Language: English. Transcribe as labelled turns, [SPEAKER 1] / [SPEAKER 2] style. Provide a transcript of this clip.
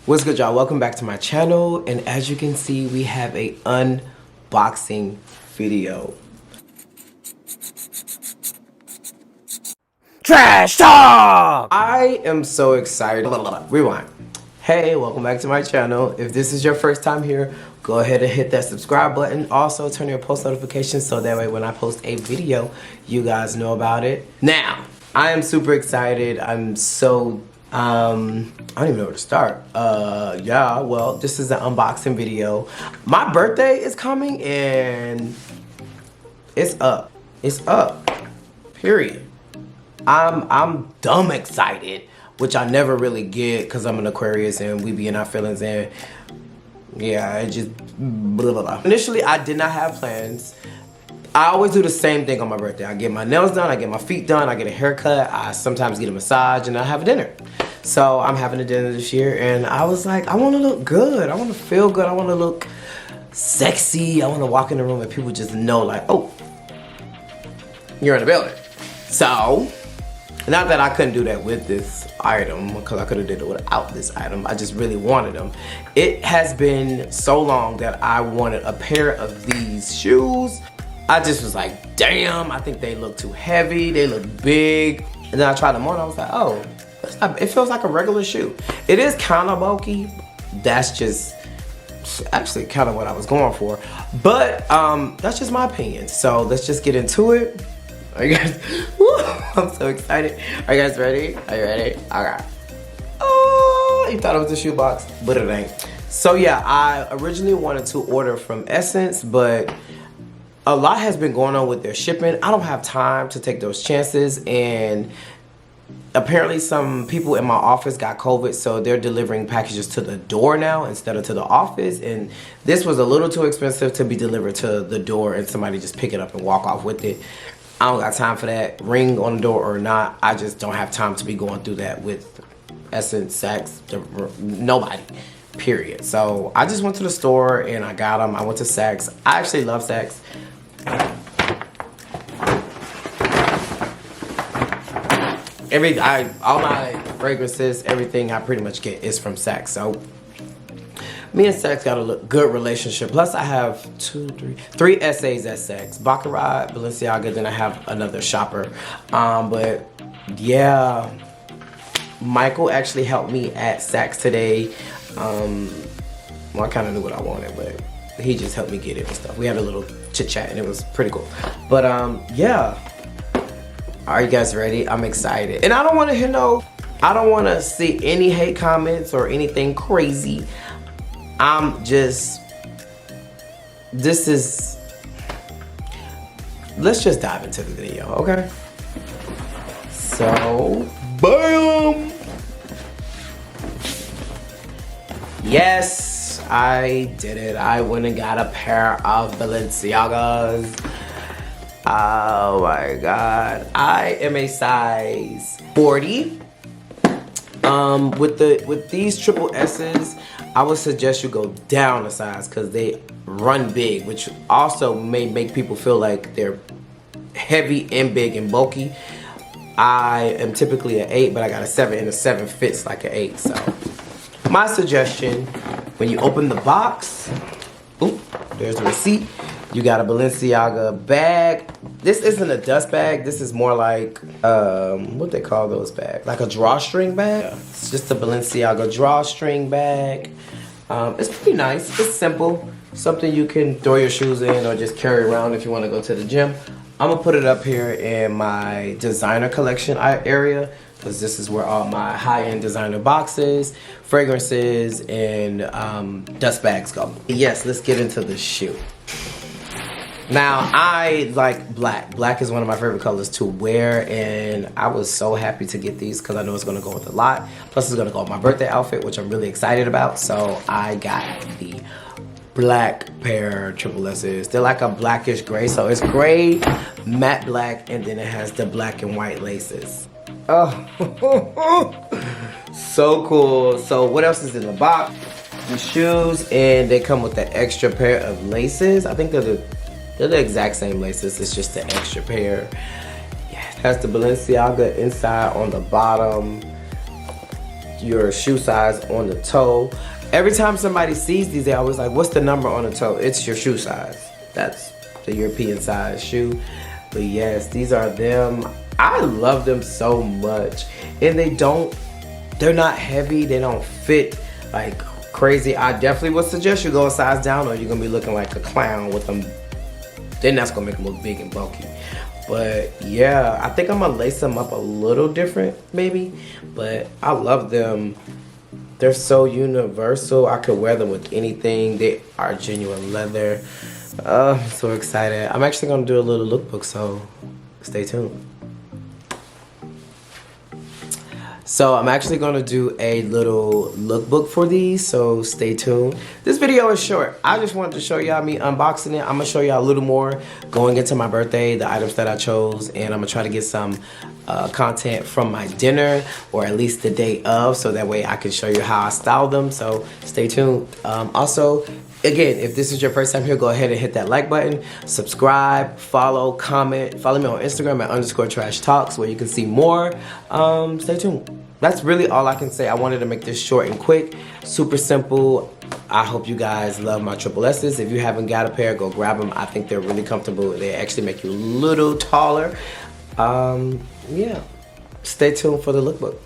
[SPEAKER 1] What's good, y'all? Welcome back to my channel, and as you can see, we have a unboxing video. Trash talk! I am so excited. Rewind. Hey, welcome back to my channel. If this is your first time here, go ahead and hit that subscribe button. Also, turn your post notifications so that way when I post a video, you guys know about it. Now, I am super excited. I'm so I don't even know where to start. Yeah, well, this is an unboxing video. My birthday is coming and it's up. It's up. Period. I'm dumb excited, which I never really get because I'm an Aquarius and we be in our feelings, and yeah, it just blah, blah, blah. Initially, I did not have plans. I always do the same thing on my birthday. I get my nails done, I get my feet done, I get a haircut, I sometimes get a massage, and I have a dinner. So I'm having a dinner this year, and I was like, I want to look good. I want to feel good. I want to look sexy. I want to walk in the room and people just know, like, oh, you're in the building. So, not that I couldn't do that with this item, because I could have did it without this item. I just really wanted them. It has been so long that I wanted a pair of these shoes. I just was like, damn, I think they look too heavy. They look big. And then I tried them on. I was like, oh, it feels like a regular shoe. It is kind of bulky. That's just actually kind of what I was going for. But that's just my opinion. So let's just get into it. Are you guys? Woo, I'm so excited. Are you guys ready? Are you ready? All right. Oh, you thought it was a shoe box, but it ain't. So yeah, I originally wanted to order from Essence, but a lot has been going on with their shipping. I don't have time to take those chances, and apparently some people in my office got COVID, so they're delivering packages to the door now instead of to the office, and this was a little too expensive to be delivered to the door and somebody just pick it up and walk off with it. I don't got time for that. Ring on the door or not, I just don't have time to be going through that with Essence, Saks, nobody, period. So I just went to the store and I got them. I went to Saks. I actually love Saks. All my fragrances, everything I pretty much get is from Saks. So me and Saks got a good relationship. Plus I have three essays at Saks. Baccarat, Balenciaga, then I have another shopper. But yeah, Michael actually helped me at Saks today. Well, I kind of knew what I wanted, but he just helped me get it and stuff. We had a little chit chat and it was pretty cool. But yeah. Are you guys ready? I'm excited. And I don't want to hear I don't want to see any hate comments or anything crazy. Let's just dive into the video, okay? So, boom! Yes, I did it. I went and got a pair of Balenciagas. Oh my God, I am a size 40. With these triple S's, I would suggest you go down a size because they run big, which also may make people feel like they're heavy and big and bulky. I am typically an 8, but I got a 7, and a 7 fits like an 8. So my suggestion, when you open the box, oop, there's the receipt. You got a Balenciaga bag. This isn't a dust bag. This is more like, what they call those bags? Like a drawstring bag. Yeah. It's just a Balenciaga drawstring bag. It's pretty nice. It's simple. Something you can throw your shoes in or just carry around if you want to go to the gym. I'm going to put it up here in my designer collection area, because this is where all my high-end designer boxes, fragrances, and dust bags go. Yes, let's get into the shoe. Now, I like black. Black is one of my favorite colors to wear, and I was so happy to get these because I know it's going to go with a lot. Plus, it's going to go with my birthday outfit, which I'm really excited about. So, I got the black pair triple S's. They're like a blackish gray. So, it's gray, matte black, and then it has the black and white laces. Oh, so cool. So, what else is in the box? The shoes, and they come with the extra pair of laces. I think they're the exact same laces, it's just an extra pair. Yeah, it has the Balenciaga inside on the bottom. your shoe size on the toe. Every time somebody sees these, they always like, what's the number on the toe? It's your shoe size. That's the European size shoe. But yes, these are them. I love them so much. And they're not heavy. They don't fit like crazy. I definitely would suggest you go a size down, or you're gonna be looking like a clown with them. Then that's gonna make them look big and bulky. But yeah, I think I'm gonna lace them up a little different maybe. But I love them. They're so universal. I could wear them with anything. They are genuine leather. I'm so excited. I'm actually gonna do a little lookbook, so stay tuned. So I'm actually gonna do a little lookbook for these, so stay tuned. This video is short. I just wanted to show y'all me unboxing it. I'm gonna show y'all a little more going into my birthday, the items that I chose, and I'm gonna try to get some content from my dinner, or at least the day of, so that way I can show you how I style them, so stay tuned. Also, again, if this is your first time here, go ahead and hit that like button, subscribe, follow, comment, follow me on Instagram at _trashtalks, where you can see more. Stay tuned. That's really all I can say. I wanted to make this short and quick, super simple. I hope you guys love my triple S's. If you haven't got a pair, go grab them. I think they're really comfortable. They actually make you a little taller. Yeah, stay tuned for the lookbook.